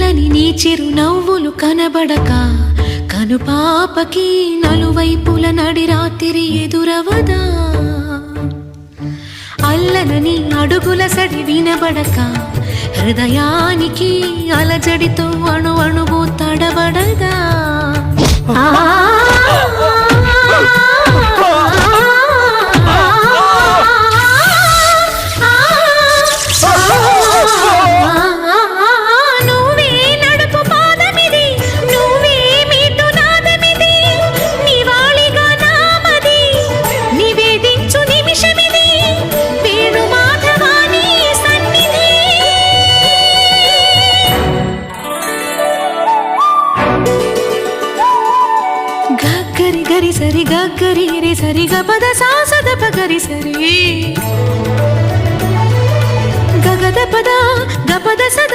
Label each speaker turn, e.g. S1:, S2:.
S1: చల్లని నీ చిరు నవ్వులు కనబడక కనుపాపకి నలువైపుల నడి రాత్రి ఎదురవదా అల్లనని అడుగుల సడి వినబడక హృదయానికి అలజడితో అణు అణువు తడబడదా గరి గరి సరి గరి రే సరి గపద సాసద పగరి సరి గగద పద గపద సదా